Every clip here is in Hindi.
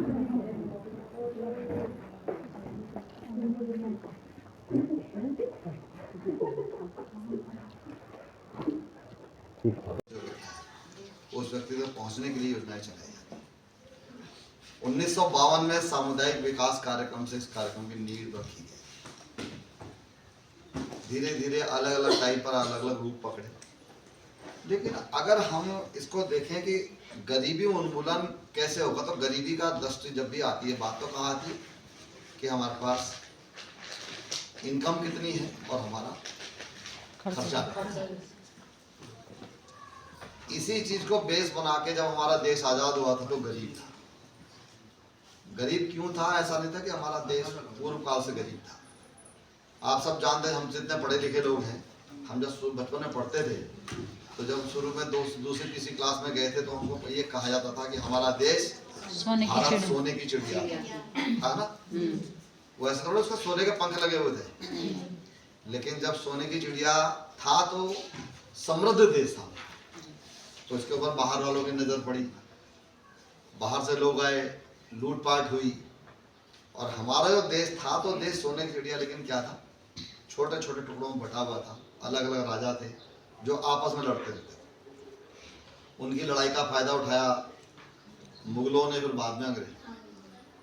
उस व्यक्ति तक पहुंचने के लिए योजनाएं चलाई जाती हैं। 1952 में सामुदायिक विकास कार्यक्रम से इस कार्यक्रम की नींव रखी गई। धीरे धीरे अलग अलग टाइम पर अलग अलग रूप पकड़े। लेकिन अगर हम इसको देखें कि गरीबी उन्मूलन कैसे होगा, तो गरीबी का दृष्टि जब भी आती है, बात तो कहाँ आती है कि हमारे पास इनकम कितनी है और हमारा खर्चा। इसी चीज को बेस बना के जब हमारा देश आजाद हुआ था तो गरीब था। गरीब क्यों था? ऐसा नहीं था कि हमारा देश पूर्व काल से गरीब था। आप सब जानते हैं, हम जितने पढ़े लिखे लोग हैं, हम जब बचपन में पढ़ते थे तो जब शुरू में दूसरी तीसरी क्लास में गए थे तो हमको ये कहा जाता था कि हमारा देश सोने की चिड़िया था ना। वो ऐसा थोड़ा उसका सोने के पंख लगे हुए थे, लेकिन जब सोने की चिड़िया था तो समृद्ध देश था। तो इसके ऊपर बाहर वालों की नजर पड़ी, बाहर से लोग आए, लूटपाट हुई, और हमारा जो देश था तो देश सोने की चिड़िया, लेकिन क्या था, छोटे छोटे टुकड़ों में बटा हुआ था। अलग अलग राजा थे जो आपस में लड़ते थे। उनकी लड़ाई का फायदा उठाया मुगलों ने, फिर बाद में अंग्रेज।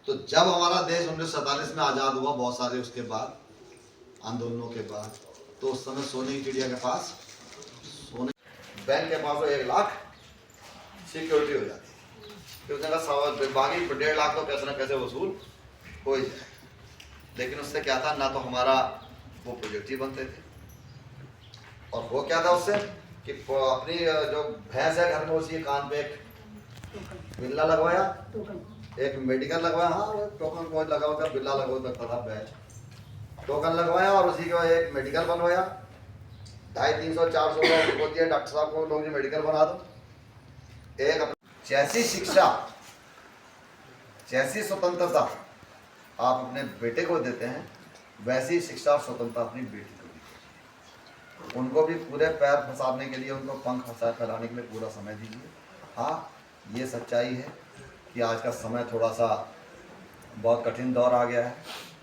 तो जब हमारा देश 1947 में आजाद हुआ, बहुत सारे उसके बाद आंदोलनों के बाद, तो उस समय सोने की चिड़िया के पास, सोने बैंक के पास 1 लाख सिक्योरिटी हो जाती है, फिर उसने कहा बाकी 1.5 लाख तो कैसे ना कैसे वसूल हो ही जाए। लेकिन उससे क्या था, ना तो हमारा वो प्रोजेक्ट ही बनते थे, और वो क्या था उससे कि अपनी जो भैंस है घर में, उसी कान पे एक बिल्ला लगवाया, एक मेडिकल लगवाया। हाँ, टोकन को लगा होता, बिल्ला लगा होता था, बैच टोकन लगवाया, और उसी के बाद एक मेडिकल बनवाया। 250, 300, 400 लोग बोलती है डॉक्टर साहब को, लोग मेडिकल बना दो। एक जैसी शिक्षा, जैसी स्वतंत्रता आप अपने बेटे को देते हैं, वैसी शिक्षा और स्वतंत्रता अपनी बेटी को दीजिए। उनको भी पूरे पैर फंसाने के लिए, उनको पंख फैलाने के लिए पूरा समय दीजिए। हाँ, ये सच्चाई है कि आज का समय थोड़ा सा बहुत कठिन दौर आ गया है,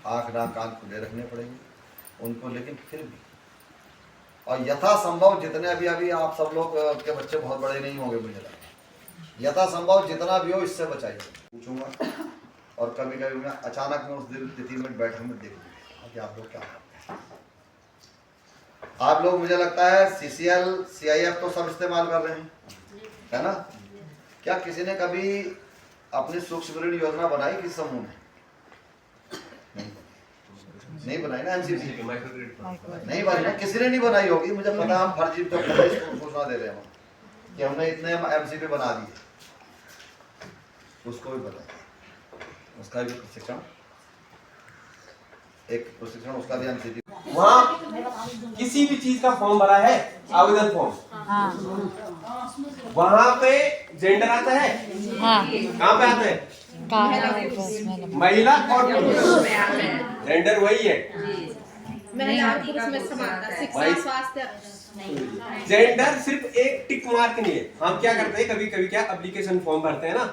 आँख नाक कान खुले रखने पड़ेंगे उनको, लेकिन फिर भी, और यथासंभव जितने अभी आप सब लोग के बच्चे बहुत बड़े नहीं होंगे मुझे लगता है, यथासंभव जितना भी हो इससे बचाइए। पूछूंगा, और कभी कभी मैं अचानक में उस दिन तिथि में बैठक में देख लूँगा कि आप लोग क्या करते हैं। आप लोग, मुझे लगता है CCL CIF तो सब इस्तेमाल कर रहे हैं, है ना? क्या किसी ने कभी अपनी सूक्ष्म ऋण योजना बनाई किस समूह में? नहीं बनाई ना। MCP नहीं बनाई ना, किसी ने नहीं बनाई होगी, मुझे पता। हम फर्जी घोषणा दे रहे हैं कि हमने इतने MCP बना दिए, उसको भी बताइए, उसका भी प्रशिक्षण, एक प्रशिक्षण उसका भी MCP। वहाँ किसी भी चीज का फॉर्म भरा है, आवेदन फॉर्म, वहाँ पे जेंडर आता है। कहाँ पे आता है? महिला और पुरुष, जेंडर वही है। जेंडर सिर्फ एक टिक मार्क नहीं है। हम क्या करते हैं, कभी कभी क्या एप्लीकेशन फॉर्म भरते हैं ना,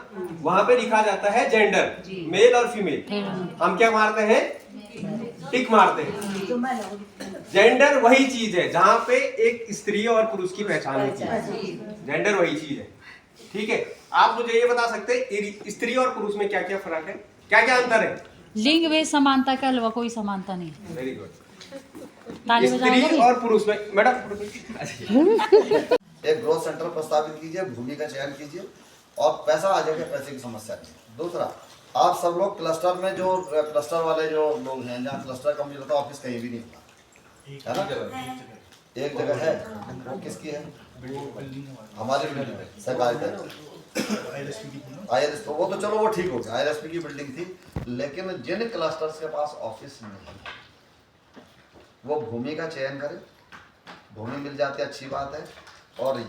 वहाँ पे लिखा जाता है जेंडर, मेल और फीमेल। हम क्या मारते हैं? टिक मारते हैं। जेंडर वही चीज है जहाँ पे एक स्त्री और पुरुष की पहचान होती है, जेंडर वही चीज है। ठीक है, आप मुझे ये बता सकते हैं स्त्री और पुरुष में क्या क्या फर्क है, क्या क्या अंतर है? लिंग में समानता के अलावा कोई समानता नहीं। Very good. स्त्री और पुरुष में मैडम एक ग्रोथ सेंटर प्रस्तावित कीजिए, भूमि का चयन कीजिए, और पैसा आ जाएगा, पैसे की समस्या नहीं। दूसरा, आप सब लोग क्लस्टर में, जो क्लस्टर वाले जो लोग हैं, जहाँ क्लस्टर का मुझे लगता है ऑफिस कहीं भी नहीं होता, है ना? एक जगह है, वो किसकी है? हमारी बिल्डिंग है, सरकारी IRSP। वो तो चलो वो ठीक हो गया, IRSP की बिल्डिंग थी, लेकिन जिन क्लस्टर्स के पास ऑफिस नहीं, वो भूमि का चयन करें, भूमि मिल जाती है, अच्छी बात है। और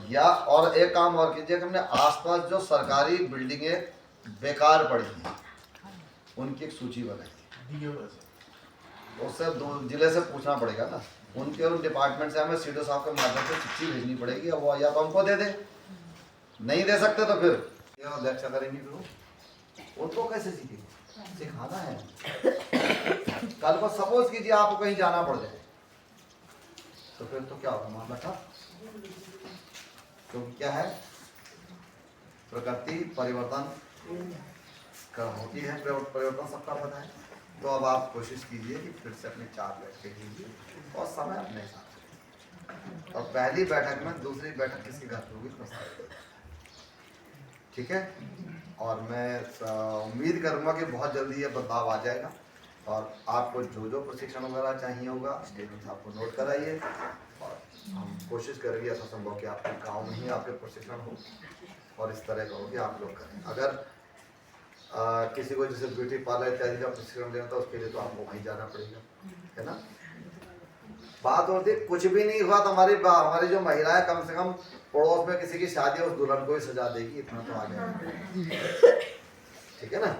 एक काम और कीजिए कि हमने आसपास जो सरकारी बिल्डिंगें बेकार पड़ी हैं, उनकी एक सूची बनाई। उससे जिले से पूछना पड़ेगा ना, उनके उन डिपार्टमेंट से हमें सीडो साहब के माध्यम से चिट्ठी भेजनी पड़ेगी, और वो या तो हमको दे दे, नहीं दे सकते तो फिर अध्यक्ष करेंगे, फिर उनको कैसे सीखेंगे? सिखाना है। कल को सपोज कीजिए आपको कहीं जाना पड़ जाए, तो फिर तो क्या होगा? मामला था। तो क्या है, प्रकृति परिवर्तन होती है, परिवर्तन सबका पता है। तो अब आप कोशिश कीजिए कि फिर से अपने 4 बैठकें कीजिए और समय अपने हिसाब से। और पहली बैठक में दूसरी बैठक किसके घर पे होगी, प्रस्तावित, ठीक है। और मैं उम्मीद करूंगा कि बहुत जल्दी ये बदलाव आ जाएगा। और आपको जो जो प्रशिक्षण वगैरह चाहिए होगा स्टेटमेंट आपको नोट कराइए, और हम कोशिश करेंगे ऐसा संभव कि आपके गाँव में ही आपके प्रशिक्षण हो और इस तरह का हो कि आप लोग करें। अगर किसी को जैसे ब्यूटी पार्लर इत्यादि का प्रशिक्षण देना था, उसके लिए तो आपको वहीं जाना पड़ेगा, है ना। बात होती है कुछ भी नहीं हुआ तो हमारी जो महिलाएं कम से कम पड़ोस में किसी की शादी उस दुल्हन को ही सजा देगी, इतना तो आ गया, ठीक है ना।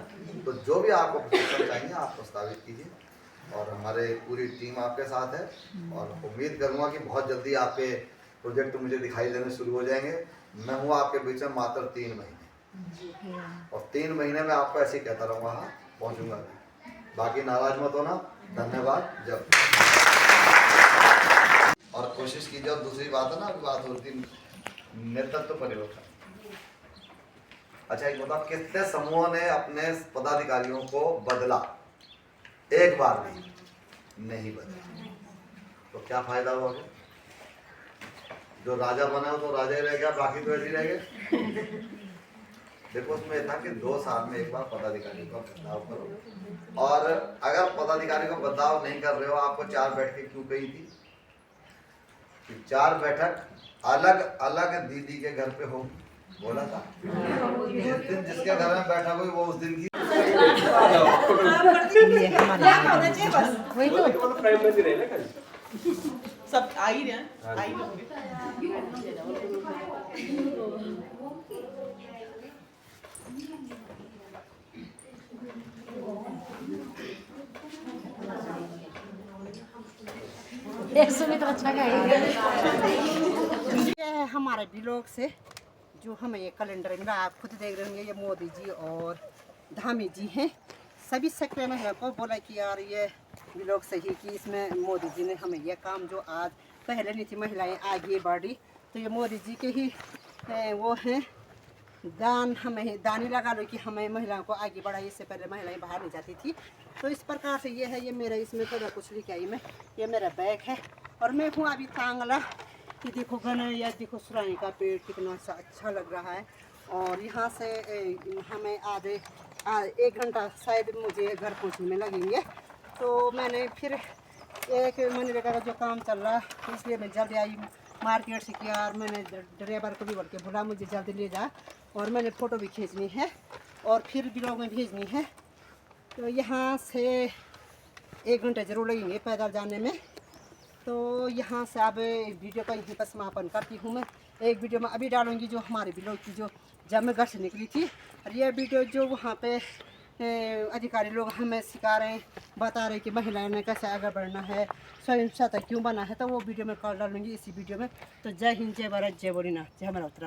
तो जो भी आपको प्रशिक्षण चाहिए आप प्रस्तावित कीजिए, और हमारे पूरी टीम आपके साथ है। और उम्मीद करूंगा कि बहुत जल्दी आपके प्रोजेक्ट मुझे दिखाई देने शुरू हो जाएंगे। मैं हूँ आपके बीच में मात्र 3 महीने, और 3 महीने में आपको ऐसे ही कहता रहूँगा, हाँ पहुँचूंगा। बाकी नाराज मत होना। धन्यवाद। जब और कोशिश कीजिए। और दूसरी बात है ना, अभी बात होती नेतृत्व परिवर्तन। अच्छा एक बताओ, कितने समूहों ने अपने पदाधिकारियों को बदला? एक बार नहीं बदला, तो क्या फायदा हुआ? जो राजा बना तो राजा ही रह गया, बाकी तो ऐसे ही रह गए। देखो उसमें था कि 2 साल में एक बार पदाधिकारी का बदलाव करो। और अगर पदाधिकारी को बदलाव नहीं कर रहे हो, आपको 4 बैठकें क्यों कही थी? कि 4 बैठक अलग अलग दीदी के घर पे होगी, बोला था। जिस दिन जिसके घर में बैठा हुई वो उस दिन की वही तो प्राइम मंदिर है ना कल। सब आ ही रहे हैं, आ ही होंगे। एक सुमित अच्छा का ये है हमारे ब्लॉग से जो हमें ये कैलेंडर मिला, आप खुद देख रहे होंगे। ये मोदी जी और धामी जी हैं। सभी सक्रिय महिला को बोला कि यार ये ब्लॉग सही कि इसमें मोदी जी ने हमें ये काम जो आज पहले नहीं थी महिलाएं आगे बढ़ी, तो ये मोदी जी के ही वो हैं दान, हमें दानी लगा लो कि हमें महिलाओं को आगे बढ़ाई। इससे पहले महिलाएं बाहर नहीं जाती थी। तो इस प्रकार से ये है, ये मेरा इसमें थोड़ा कुछ लिखा आई मैं, ये मेरा बैग है। और मैं हूँ अभी तांगला कि देखो घना या देखो सुराही का पेड़ कितना सा अच्छा लग रहा है। और यहाँ से हमें आधे 1 घंटा शायद मुझे घर पहुँचने में लगेंगे। तो मैंने फिर एक मनरेगा का जो काम चल रहा है इसलिए मैं जल्दी आई मार्केट से किया। और मैंने ड्राइवर को भी बोल के बोला मुझे जल्दी ले जा, और मैंने फ़ोटो भी खींचनी है और फिर ब्लॉग में भेजनी है। तो यहाँ से 1 घंटे ज़रूर लगेंगे पैदल जाने में। तो यहाँ से अब वीडियो का यहीं पर समापन करती हूँ। मैं एक वीडियो में अभी डालूँगी जो हमारे ब्लॉग की जो जब मैं घर से निकली थी, और ये वीडियो जो वहाँ पे अधिकारी लोग हमें सिखा रहे हैं, बता रहे कि महिलाओं ने कैसे आगे बढ़ना है, स्वयं सहायता क्यों बना है, तो वो वीडियो में कॉल डालूँगी इसी वीडियो में। तो जय हिंद, जय भारत, जय भोलेनाथ, जय हमारा उत्तराखंड।